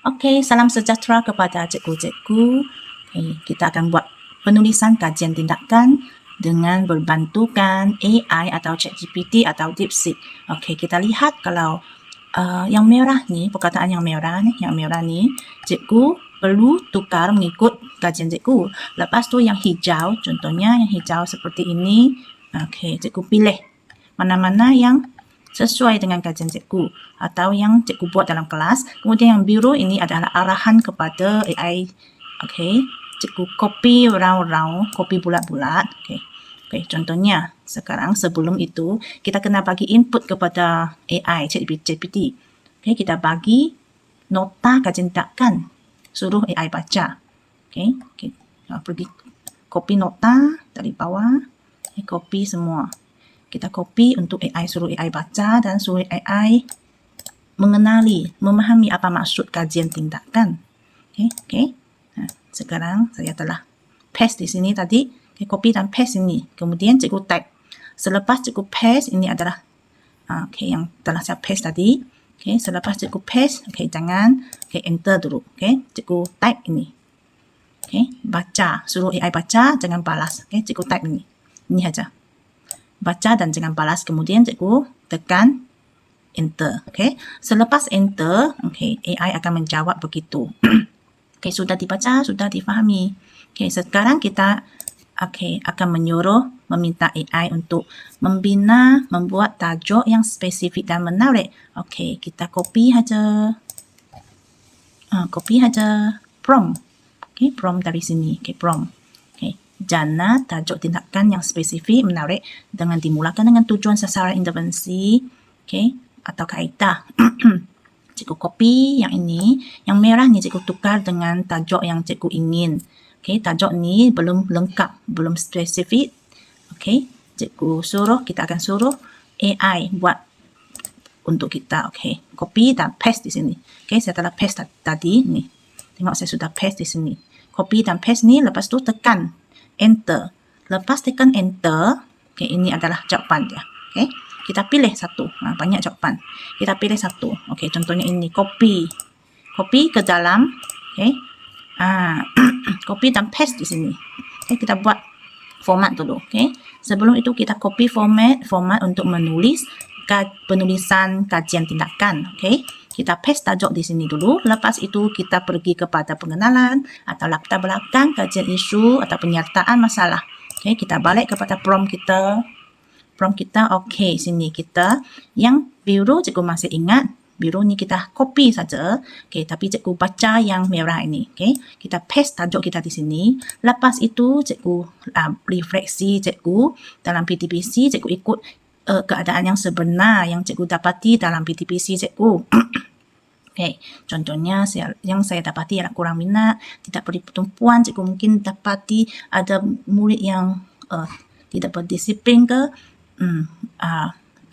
Okey, salam sejahtera kepada cikgu-cikgu. Okey, kita akan buat penulisan kajian tindakan dengan berbantukan AI atau ChatGPT atau DeepSeek. Okey, kita lihat kalau yang merah ni, perkataan yang merah ni, cikgu perlu tukar mengikut kajian cikgu. Lepas tu yang hijau, contohnya yang hijau seperti ini. Okey, cikgu pilih mana-mana yang sesuai dengan kajian cikgu atau yang cikgu buat dalam kelas. Kemudian yang biru ini adalah arahan kepada AI. Okey, cikgu copy round-round, copy bulat-bulat. Okey, contohnya sekarang sebelum itu kita kena bagi input kepada AI ChatGPT. Okey, kita bagi nota kajian tindakan, suruh AI baca. Okey, pergi copy nota dari bawah, copy semua. Kita copy untuk AI, suruh AI baca dan suruh AI mengenali, memahami apa maksud kajian tindakan. Okey. Sekarang saya telah paste di sini tadi. Copy dan paste ini. Kemudian cikgu type. Selepas cikgu paste, ini adalah yang telah saya paste tadi. Okey, selepas cikgu paste, jangan enter dulu. Cikgu type ini. Baca, suruh AI baca, jangan balas. Cikgu type ini. Ini saja. Baca dan jangan balas. Kemudian cikgu tekan enter. Selepas enter, AI akan menjawab begitu. Sudah dibaca, sudah difahami. Sekarang kita akan meminta AI untuk membina, membuat tajuk yang spesifik dan menarik. Kita copy saja. Prompt. Prompt dari sini. Prompt. Jana tajuk tindakan yang spesifik, menarik dengan dimulakan dengan tujuan sasaran intervensi, atau kaedah. Cikgu copy yang ini, yang merah ni cikgu tukar dengan tajuk yang cikgu ingin. Tajuk ni belum lengkap, belum spesifik. Kita akan suruh AI buat untuk kita. Copy dan paste di sini. Saya telah paste tadi ni. Tengok saya sudah paste di sini. Copy dan paste ni, lepas tu tekan enter. Lepas tekan enter, ini adalah jawapan dia. Kita pilih satu. Banyak jawapan. Kita pilih satu. Contohnya ini, copy ke dalam. Copy dan paste di sini. Kita buat format dulu. Sebelum itu kita copy format untuk menulis penulisan kajian tindakan. Kita paste tajuk di sini dulu. Lepas itu kita pergi kepada pengenalan atau latar belakang kajian isu atau penyertaan masalah. Kita balik kepada prompt kita. Sini kita yang biru cikgu masih ingat. Biru ni kita copy saja. Tapi cikgu baca yang merah ini. Kita paste tajuk kita di sini. Lepas itu cikgu refleksi cikgu dalam PTPC. Cikgu ikut keadaan yang sebenar yang cikgu dapati dalam PTPC cikgu. Contohnya yang saya dapati ialah kurang minat, tidak beri pertumpuan. Cikgu mungkin dapati ada murid yang tidak berdisiplin ke,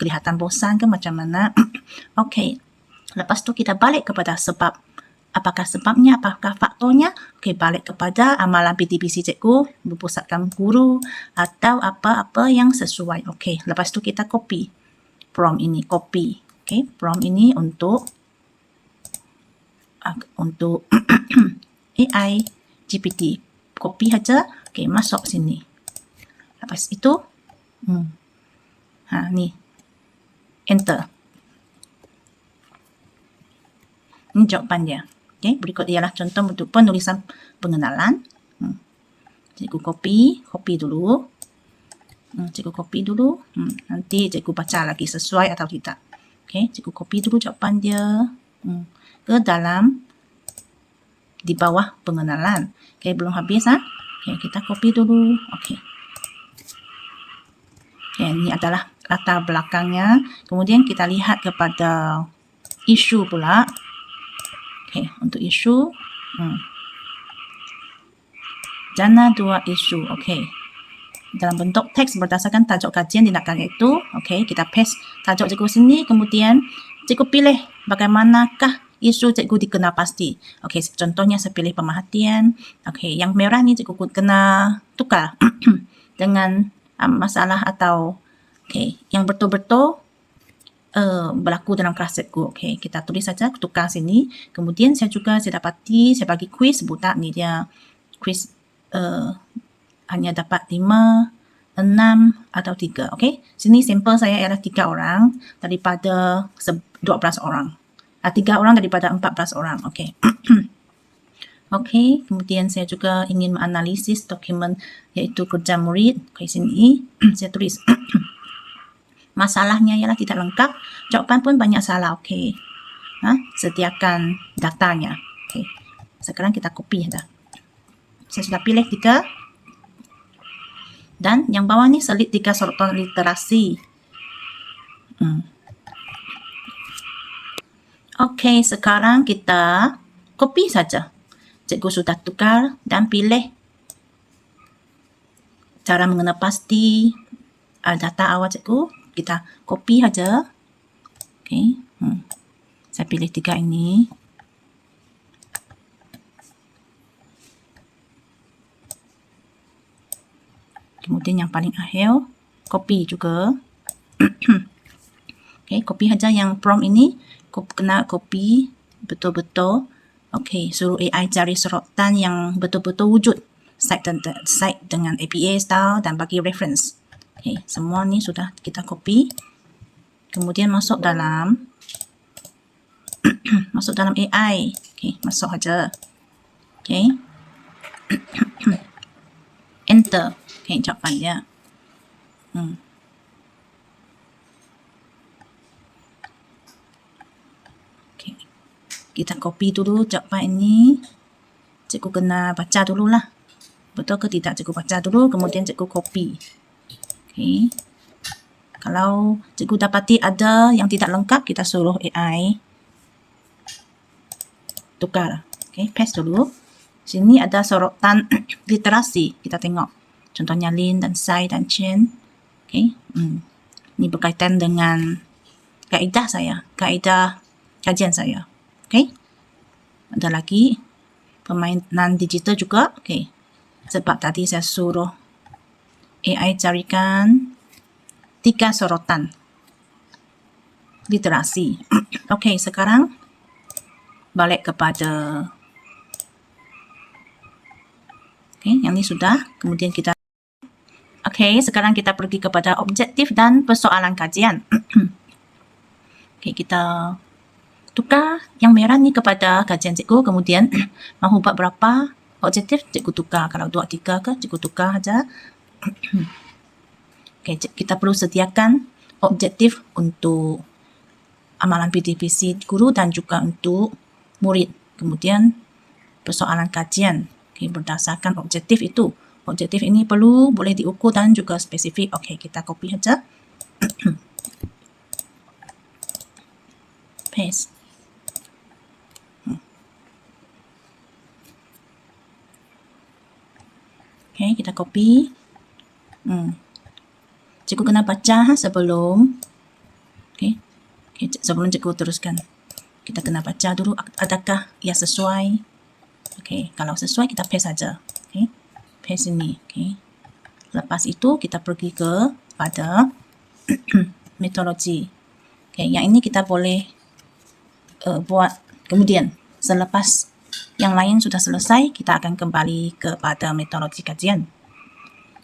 kelihatan bosan ke, macam mana. Lepas tu kita balik kepada sebab. Apakah sebabnya, apakah faktornya? Balik kepada amalan PTPC cikgu, berpusatkan guru atau apa-apa yang sesuai. Lepas tu kita copy prompt ini, prompt ini untuk AI GPT. Copy saja, masuk sini. Lepas itu, ni, enter. Ini jawapan dia. Berikut ialah contoh untuk penulisan pengenalan. Cikgu copy dulu. Cikgu copy dulu. Nanti cikgu baca lagi sesuai atau tidak. Cikgu copy dulu jawapan dia ke dalam di bawah pengenalan. Belum habis. Kita copy dulu. Ini adalah latar belakangnya. Kemudian kita lihat kepada isu pula. Untuk isu, jana 2 isu. Dalam bentuk teks berdasarkan tajuk kajian tindakan itu. Kita paste tajuk cikgu sini. Kemudian cikgu pilih bagaimanakah isu cikgu dikenal pasti. Contohnya saya pilih pemerhatian. Yang merah ni cikgu kena tukar dengan masalah atau yang betul-betul berlaku dalam kelas cikgu. Okey, kita tulis saja, tukar sini. Kemudian saya dapati, saya bagi kuis, budak ni dia kuis hanya dapat 5, 6 atau 3. Okey, sini sampel saya ialah 3 orang daripada 12 orang. 3 orang daripada 14 orang. Okey. Okey, kemudian saya juga ingin menganalisis dokumen iaitu kerja murid. Okey, sini saya tulis masalahnya ialah tidak lengkap, jawapan pun banyak salah. Okey. Sediakan datanya. Okey. Sekarang kita copy dah. Saya sudah pilih 3. Dan yang bawah ni selit 3 sorotan literasi. Okey, sekarang kita copy saja. Cikgu sudah tukar dan pilih cara mengenal pasti data awal cikgu. Kita copy saja. Okey. Saya pilih 3 ini. Kemudian yang paling akhir, copy juga. Okey, copy saja yang prompt ini. Kena copy betul-betul. Okey, suruh AI cari sorotan yang betul-betul wujud. Site dengan APA style dan bagi reference. Okey, semua ni sudah kita copy. Kemudian masuk dalam AI. Okey, masuk saja. Okey. Enter. Okey, jawapan dia. Okey. Kita copy dulu jawapan ini. Cikgu kena baca dululah. Betul ke tidak? Cikgu baca dulu, kemudian cikgu copy. Okey. Kalau cikgu dapati ada yang tidak lengkap, kita suruh AI tukar. Okey, paste dulu. Sini ada sorotan literasi. Kita tengok. Contohnya Lin dan Sai dan Chen. Okey. Ini berkaitan dengan kaedah kajian saya. Okey. Ada lagi permainan digital juga. Okey. Sebab tadi saya suruh AI carikan 3 sorotan literasi. Okey, sekarang balik kepada yang ni sudah. Kemudian kita sekarang kita pergi kepada objektif dan persoalan kajian. Kita tukar yang merah ni kepada kajian cikgu. Kemudian mahu buat berapa objektif, cikgu tukar. Kalau 2, 3 ke, cikgu tukar saja. Kita perlu sediakan objektif untuk amalan PTPC guru dan juga untuk murid. Kemudian persoalan kajian. Berdasarkan objektif itu. Objektif ini boleh diukur dan juga spesifik. Okey, kita copy saja. Paste. Okey, kita copy. Cikgu kena baca sebelum. Sebelum cikgu teruskan. Kita kena baca dulu adakah ia sesuai. Okey, kalau sesuai kita paste saja. Okey. Paste ini. Okey. Lepas itu kita pergi pada metodologi. Okey, yang ini kita boleh buat kemudian selepas yang lain sudah selesai, kita akan kembali kepada metodologi kajian.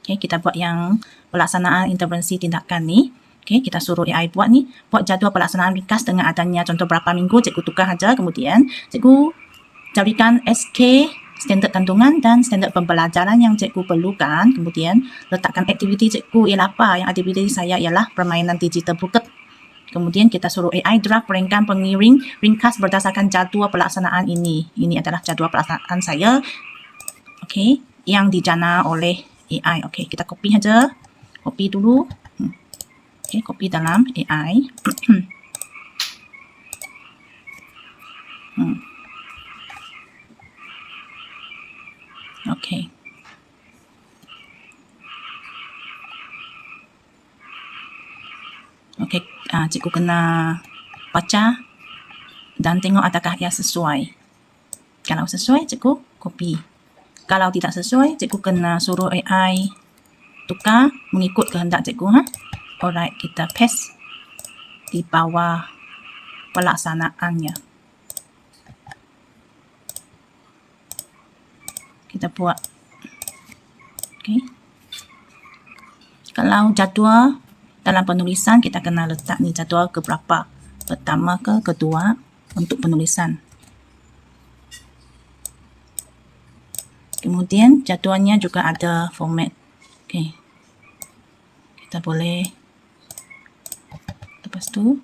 Okey, kita buat yang pelaksanaan intervensi tindakan ni. Okey, kita suruh AI buat jadual pelaksanaan ringkas dengan adanya contoh berapa minggu, cikgu tukar saja. Kemudian cikgu carikan SK, standard kandungan dan standard pembelajaran yang cikgu perlukan. Kemudian letakkan aktiviti cikgu ialah apa. Yang aktiviti saya ialah permainan digital buket. Kemudian kita suruh AI draft perenggan pengiring ringkas berdasarkan jadual pelaksanaan ini. Ini adalah jadual pelaksanaan saya. Okey, yang dijana oleh AI. Okey, kita copy saja. Copy dulu. Okey, copy dalam AI. Okey. Okey, cikgu kena baca dan tengok adakah ia sesuai. Kalau sesuai, cikgu copy. Kalau tidak sesuai, cikgu kena suruh AI tukar mengikut kehendak cikgu. Alright, kita paste. di bawah pelaksanaannya. Kita buat. Okay. Kalau jadual dalam penulisan, kita kena letak ni jadual ke berapa. Pertama ke kedua untuk penulisan. Kemudian jadualnya juga ada format. Okay. Kita boleh. Lepas tu.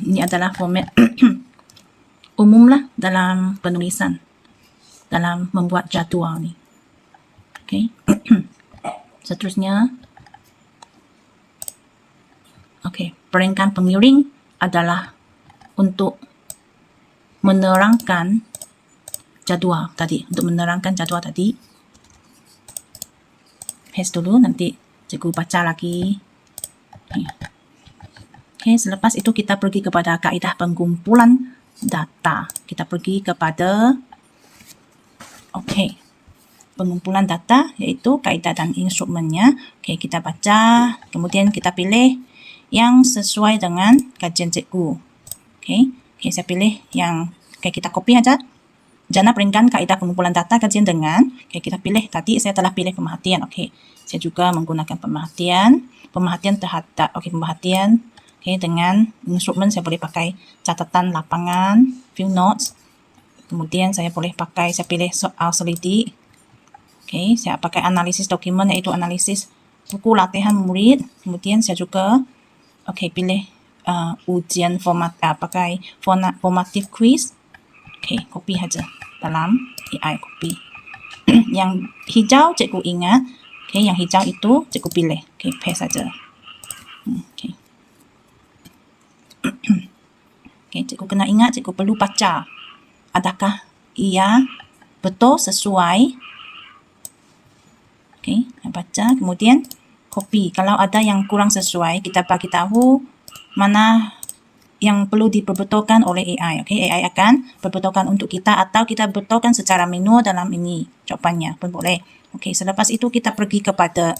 Ini adalah format umumlah dalam penulisan, dalam membuat jadual ni. Okay. Seterusnya, peringkat pengiring adalah untuk menerangkan jadual tadi. Untuk menerangkan jadual tadi, paste dulu, nanti cikgu baca lagi. Selepas itu kita pergi kepada kaedah pengumpulan data. Kita pergi kepada pengumpulan data, iaitu kaedah dan instrumennya. Kita baca, kemudian kita pilih yang sesuai dengan kajian cikgu. Saya pilih yang kita copy aja. Jana peringkat kaedah pengumpulan data kajian dengan, kita pilih tadi, saya telah pilih pemerhatian. Saya juga menggunakan pemerhatian terhadap, pemerhatian. Dengan instrumen saya boleh pakai catatan lapangan, few notes. Kemudian saya boleh pakai, saya pilih soal selidik. Saya pakai analisis dokumen, iaitu analisis buku latihan murid. Kemudian saya juga pilih ujian format, pakai formative quiz. Copy aja dalam AI copy. Yang hijau cikgu ingat, yang hijau itu cikgu pilih. Paste saja. Cikgu kena ingat, cikgu perlu baca. Adakah ia betul sesuai? Baca, kemudian copy. Kalau ada yang kurang sesuai, kita bagi tahu mana yang perlu diperbetulkan oleh AI. AI akan perbetulkan untuk kita, atau kita betulkan secara manual dalam ini jawapannya pun boleh. Selepas itu kita pergi kepada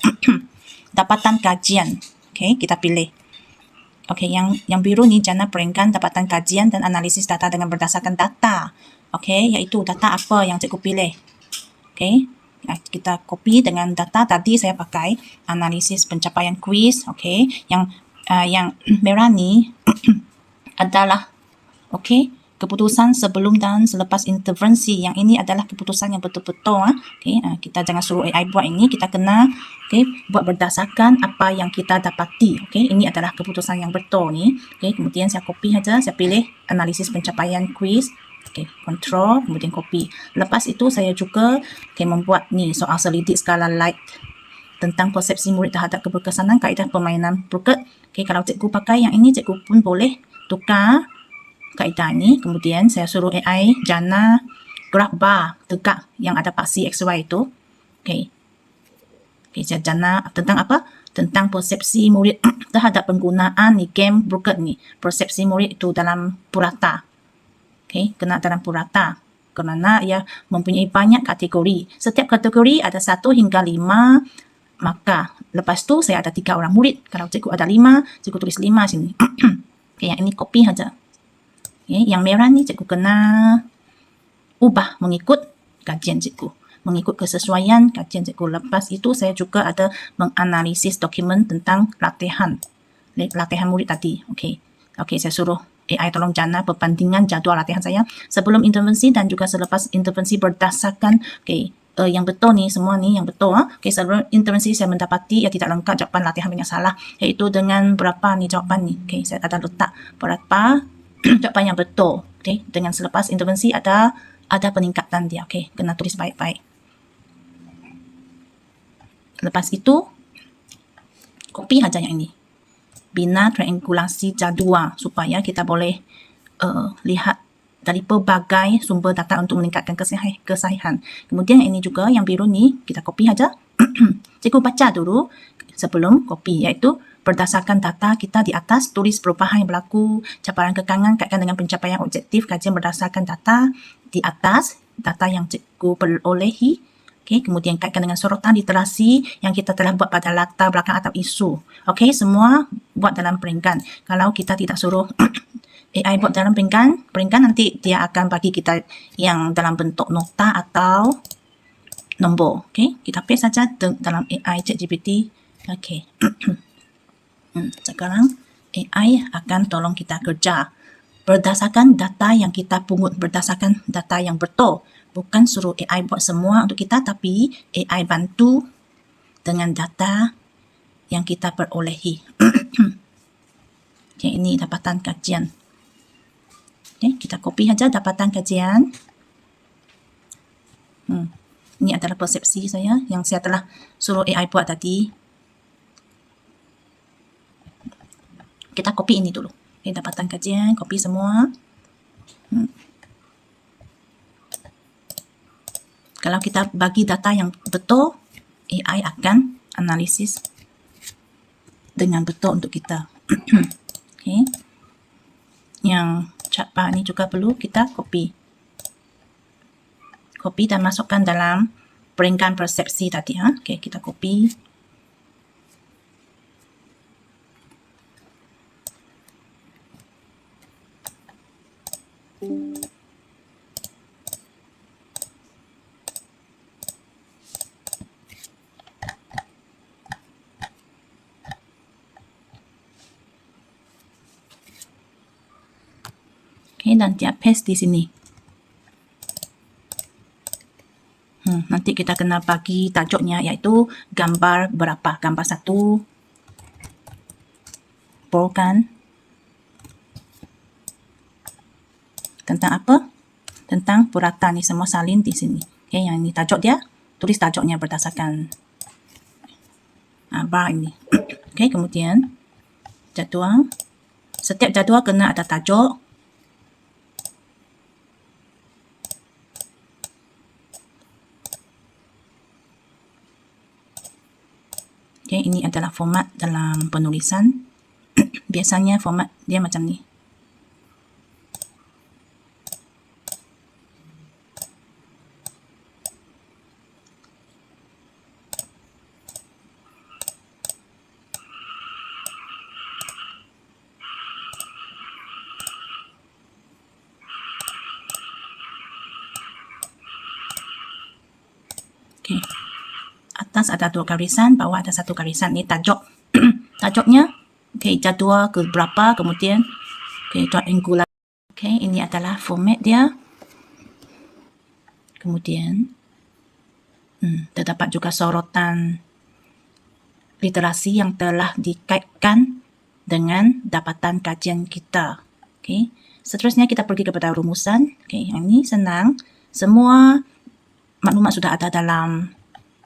dapatan kajian. Kita pilih. Yang biru ni jana peringkat dapatan kajian dan analisis data dengan berdasarkan data. Iaitu data apa yang cikgu pilih. Kita copy dengan data tadi saya pakai analisis pencapaian kuis. Yang merah ni adalah keputusan sebelum dan selepas intervensi. Yang ini adalah keputusan yang betul-betul. Kita jangan suruh AI buat ini, kita kena buat berdasarkan apa yang kita dapati. Ini adalah keputusan yang betul ni. Kemudian saya copy saja, saya pilih analisis pencapaian kuis. Control, kemudian copy. Lepas itu saya juga membuat ni soal selidik skala light tentang persepsi murid terhadap keberkesanan kaedah permainan Brookert. Kalau cikgu pakai yang ini, cikgu pun boleh tukar kaedah ini. Kemudian saya suruh AI jana graf bar tegak yang ada paksi XY itu. Saya jana tentang apa? Tentang persepsi murid terhadap penggunaan ni game Brookert ni. Persepsi murid itu dalam purata. Kena dalam purata. Kerana ia mempunyai banyak kategori. Setiap kategori ada 1 hingga 5. Maka lepas tu saya ada 3 orang murid. Kalau cikgu ada 5, cikgu tulis 5 sini. Yang ini copy saja. Yang merah ni cikgu kena ubah mengikut kajian cikgu. Mengikut kesesuaian kajian cikgu. Lepas itu saya juga ada menganalisis dokumen tentang latihan murid tadi. Saya suruh AI tolong jana perbandingan jadual latihan saya sebelum intervensi dan juga selepas intervensi berdasarkan yang betul ni, semua ni yang betul. Sebelum intervensi saya mendapati tidak lengkap jawapan latihan banyak salah, iaitu dengan berapa ni jawapan ni. Saya ada letak berapa jawapan yang betul. Dengan selepas intervensi ada peningkatan dia. Kena tulis baik-baik. Lepas itu copy aja yang ini. Bina triangulasi jadual supaya kita boleh lihat dari pelbagai sumber data untuk meningkatkan kesahihan. Kemudian ini juga yang biru ni kita copy aja. Cikgu baca dulu sebelum copy, iaitu berdasarkan data kita di atas, tulis perubahan yang berlaku, cabaran kekangan kaitkan dengan pencapaian objektif kajian berdasarkan data di atas, data yang cikgu perolehi. Okay, kemudian kaitkan dengan sorotan literasi yang kita telah buat pada latar belakang atau isu. Okay, semua buat dalam peringkat. Kalau kita tidak suruh AI buat dalam peringkat nanti dia akan bagi kita yang dalam bentuk nota atau nombor. Okay, kita paste saja dalam AI ChatGPT. Okay. Sekarang AI akan tolong kita kerja berdasarkan data yang kita pungut, berdasarkan data yang betul. Bukan suruh AI buat semua untuk kita, tapi AI bantu dengan data yang kita perolehi. Okay, ini dapatan kajian. Okay, kita copy saja dapatan kajian. Ini adalah persepsi saya yang saya telah suruh AI buat tadi. Kita copy ini dulu. Okay, dapatan kajian, copy semua. Kalau kita bagi data yang betul, AI akan analisis dengan betul untuk kita. Okay. Yang cakap ni juga perlu kita copy. Copy dan masukkan dalam peringkat persepsi tadi. Okay, kita copy. Okay, dan dia paste di sini. Nanti kita kena bagi tajuknya iaitu gambar berapa. Gambar 1. Boldkan. Tentang apa? Tentang purata ni semua salin di sini. Okay, yang ini tajuk dia. Tulis tajuknya berdasarkan bar ini. Okay, kemudian jadual. Setiap jadual kena ada tajuk. Okay, ini adalah format dalam penulisan. Biasanya format dia macam ni. Okay. Atas ada 2 garisan, bawah ada 1 garisan. Ini tajuk. Tajuknya, okay, jadual ke berapa, kemudian okay, triangular. Okay, ini adalah format dia. Kemudian terdapat juga sorotan literasi yang telah dikaitkan dengan dapatan kajian kita. Okay. Seterusnya kita pergi kepada rumusan. Okay, yang ini senang. Semua maklumat sudah ada dalam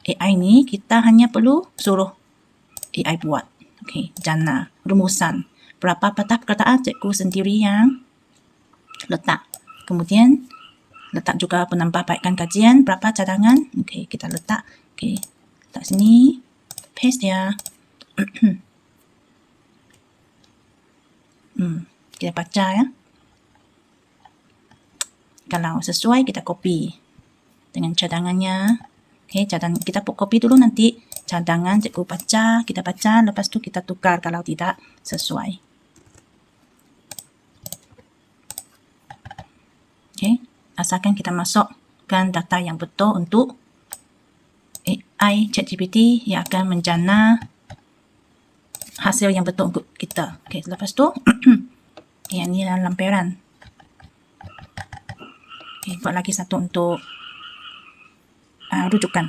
AI ni, kita hanya perlu suruh AI buat. Okay, jana, rumusan. Berapa patah perkataan cikgu sendiri yang letak. Kemudian, letak juga penambahbaikan kajian. Berapa cadangan. Okay, kita letak. Okay, letak sini. Paste dia. Kita baca ya. Kalau sesuai, kita copy dengan cadangannya. Okay, kita copy dulu, nanti cadangan cikgu baca, kita baca, lepas tu kita tukar kalau tidak sesuai. Okay, asalkan kita masukkan data yang betul untuk AI ChatGPT yang akan menjana hasil yang betul untuk kita. Okay, lepas tu, yang ni adalah lampiran. Okay, buat lagi satu untuk rujukan.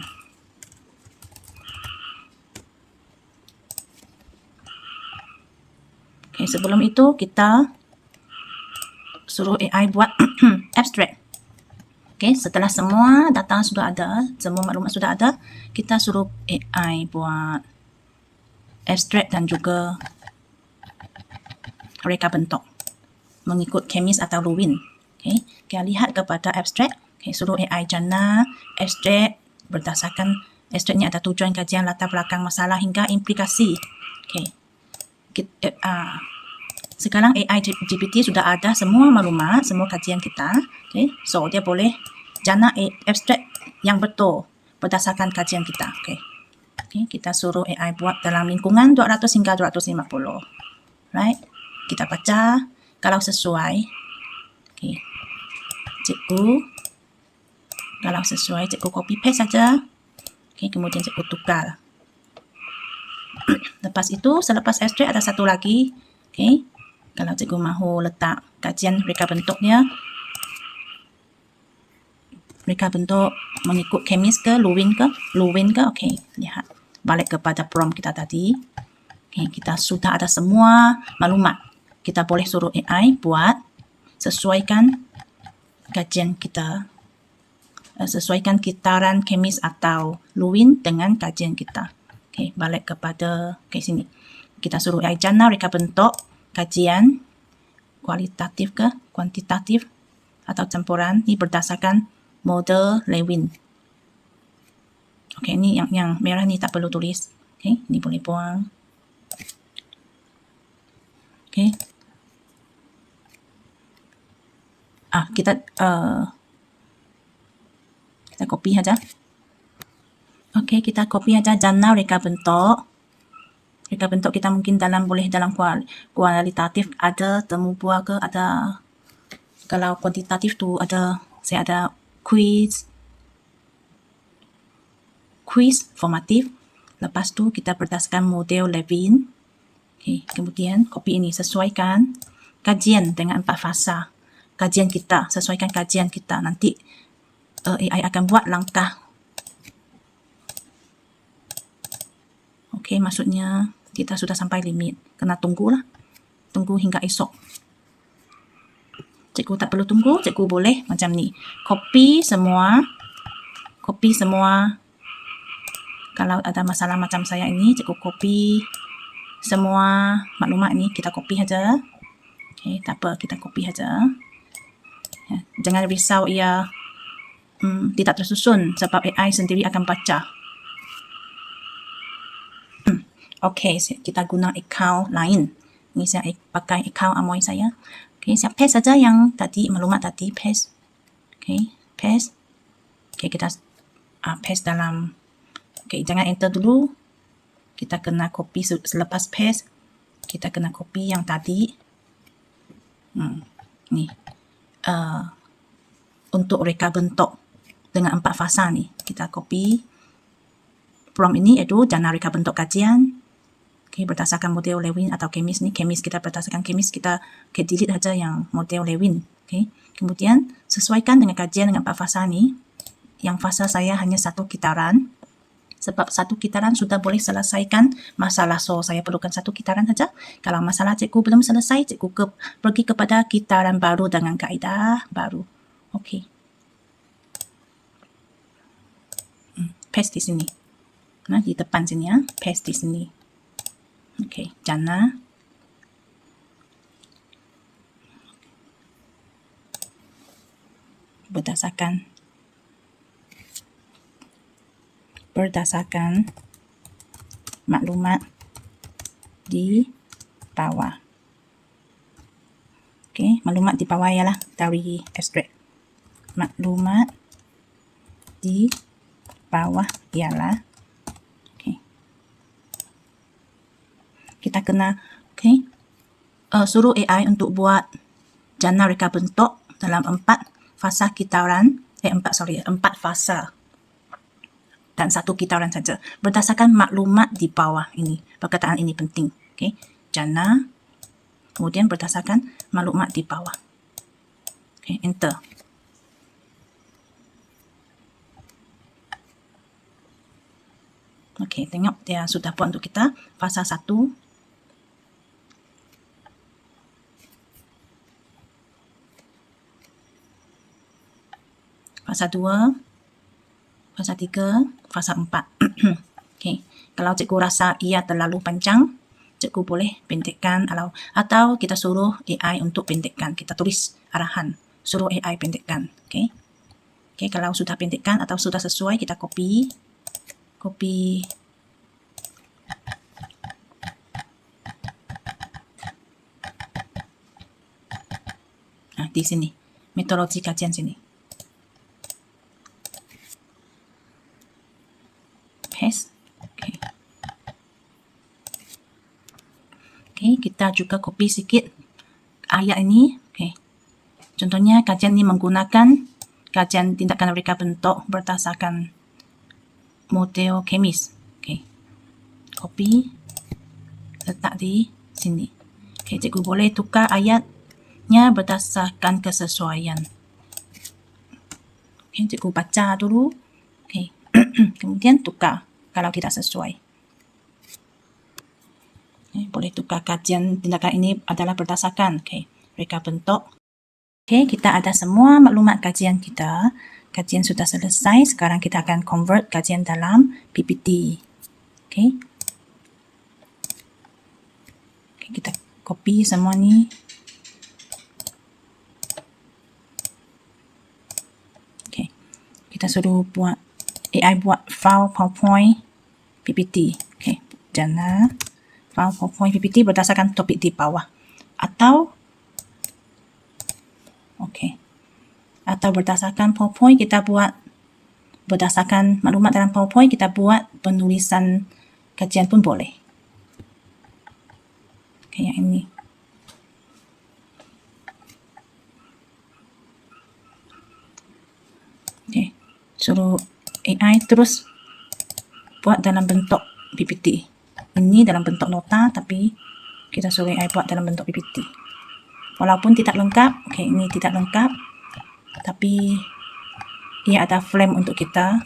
Okay, sebelum itu kita suruh AI buat abstract. Okay, setelah semua data sudah ada, semua maklumat sudah ada, kita suruh AI buat abstract dan juga reka bentuk mengikut Kemis atau Lewin. Okay, kita lihat kepada abstract. Okay, suruh AI jana abstract berdasarkan abstract ni ada tujuan kajian, latar belakang masalah hingga implikasi. Okay, sekarang AI GPT sudah ada semua maklumat, semua kajian kita. Okay, so dia boleh jana abstract yang betul berdasarkan kajian kita. Okay, kita suruh AI buat dalam lingkungan 200 hingga 250. Right, kita baca kalau sesuai. Okay, cikgu kalau sesuai cikgu copy paste saja. Okay, kemudian cikgu tukar. Lepas itu, selepas abstract ada satu lagi. Okay, kalau cikgu mahu letak kajian reka bentuknya, reka bentuk mengikut kemis ke, Lewin ke, okay, lihat. Balik kepada prompt kita tadi. Okay, kita sudah ada semua maklumat. Kita boleh suruh AI buat sesuaikan kajian kita, sesuaikan kitaran kemis atau Lewin dengan kajian kita. Okay, balik kepada sini. Kita suruh AI jana reka bentuk kajian kualitatif ke kuantitatif atau campuran ini berdasarkan model Lewin. Okey, ini yang merah ni tak perlu tulis. Okey, ini boleh buang. Okey. Kita copy saja. Okey, kita copy saja jana reka bentuk. Reka bentuk kita mungkin boleh dalam kualitatif ada temu buah ke, ada kalau kuantitatif tu saya ada quiz formatif. Lepas tu kita berdasarkan model Lewin. Okay, kemudian copy ini, sesuaikan kajian dengan 4 fasa kajian kita, sesuaikan kajian kita. Nanti AI akan buat langkah. Okey, maksudnya kita sudah sampai limit. Kena tunggulah. Tunggu hingga esok. Cikgu tak perlu tunggu. Cikgu boleh macam ni. Copy semua. Kalau ada masalah macam saya ini, cikgu copy semua maklumat ni. Kita copy saja. Okay, tak apa. Kita copy saja. Ya, jangan risau ia tidak tersusun sebab AI sendiri akan baca. Okey, kita guna akaun lain. Ini saya pakai akaun Amoy saya. Okey, saya paste saja yang tadi, maklumat tadi, paste. Okey, paste. Okey, kita paste dalam. Okey, jangan enter dulu. Kita kena copy selepas paste. Kita kena copy yang tadi. Ni. Untuk reka bentuk dengan 4 fasa ni. Kita copy. Prompt ini iaitu jana reka bentuk kajian. Okay, berdasarkan model Lewin atau kemis ni. Kemis kita berdasarkan kemis, kita delete saja yang model Lewin. Okay. Kemudian sesuaikan dengan kajian dengan 4 fasa ni. Yang fasa saya hanya 1 kitaran. Sebab 1 kitaran sudah boleh selesaikan masalah. So, saya perlukan 1 kitaran saja. Kalau masalah cikgu belum selesai, cikgu pergi kepada kitaran baru dengan kaedah baru. Okey. Paste di sini. Nah, di depan sini ya. Paste di sini. Okey, jana. Berdasarkan maklumat di bawah. Okey, maklumat di bawah ialah dari abstract. Maklumat di bawah ialah kita kena suruh AI untuk buat jana reka bentuk dalam 4 fasa kitaran, 4 fasa dan 1 kitaran saja berdasarkan maklumat di bawah ini. Perkataan ini penting. Okey, jana kemudian berdasarkan maklumat di bawah. Okey, enter. Okey, tengok dia sudah buat untuk kita fasa 1. Fasa 2, fasa 3, fasa 4. Okey, kalau cikgu rasa ia terlalu panjang, cikgu boleh pendekkan atau kita suruh AI untuk pendekkan. Kita tulis arahan, suruh AI pendekkan. Okey. Okey, kalau sudah pendekkan atau sudah sesuai, kita copy. di sini. Metodologi kajian sini. Paste. Oke. Oke, kita juga copy sedikit ayat ini. Oke. Contohnya kajian ini menggunakan kajian tindakan reka bentuk berdasarkan model kemis. Oke. Copy, letak di sini. Oke, cikgu boleh tukar ayatnya berdasarkan kesesuaian. Oke, cikgu baca dulu. Oke. Kemudian tukar kalau tidak sesuai. Oke, boleh tukar kajian tindakan ini adalah berdasarkan reka bentuk. Oke, kita ada semua maklumat kajian kita. Kajian sudah selesai. Sekarang kita akan convert kajian dalam PPT. Oke. Oke, kita copy semua ni. Oke. Kita suruh buat AI buat file PowerPoint PPT. Oke. Jana file PowerPoint PPT berdasarkan topik di bawah. Atau berdasarkan PowerPoint kita buat berdasarkan maklumat dalam PowerPoint kita buat penulisan kajian pun boleh. Oke, yang ini. Oke, suruh AI terus buat dalam bentuk PPT. Ini dalam bentuk nota tapi kita suruh AI buat dalam bentuk PPT. Walaupun tidak lengkap, oke, ini tidak lengkap, tapi ia ada frame untuk kita.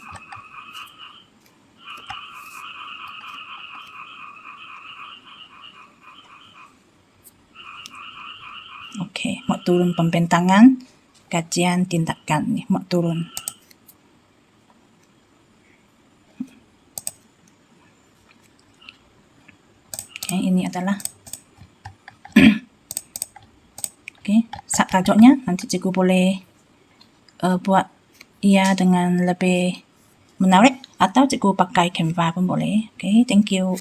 Oke, mau turun pembentangan kajian tindakan nih, mau turun. Oke, ini adalah oke, tajuknya nanti cikgu boleh buat ia dengan lebih menarik atau cikgu pakai Canva pun boleh. Oke, thank you.